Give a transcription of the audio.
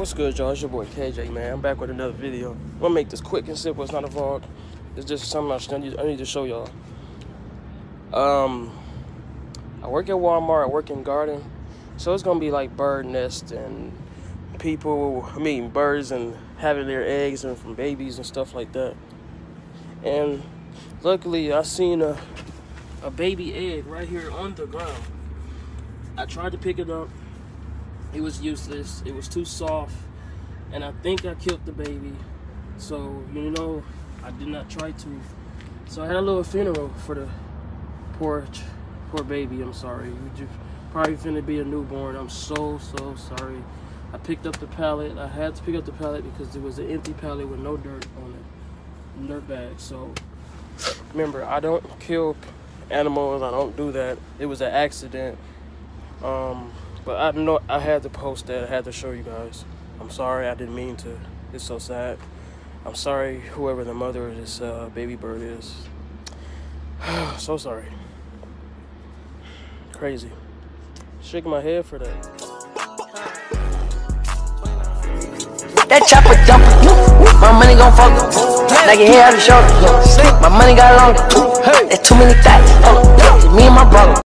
What's good, y'all? It's your boy KJ, man. I'm back with another video. I'm gonna make this quick and simple. It's not a vlog. It's just something I need to show y'all. I work at Walmart. I work in garden, so it's gonna be like bird nest and birds and having their eggs and from babies and stuff like that. And luckily, I seen a baby egg right here on the ground. I tried to pick it up. It was useless. It was too soft, and I think I killed the baby. So, you know, I did not try to. So I had a little funeral for the poor baby. I'm sorry. You probably finna be a newborn. I'm so sorry. I picked up the pallet. I had to pick up the pallet because it was an empty pallet with no dirt on it, dirt bag. So remember, I don't kill animals. I don't do that. It was an accident. But I know I had to post that. I had to show you guys. I'm sorry. I didn't mean to. It's so sad. I'm sorry, whoever the mother of this baby bird is. So sorry. Crazy. Shaking my head for that. That chopper jumping, my money gon' fuck up. Like your hair out the shoulder. My money got longer. There's too many thoughts. It's me and my brother.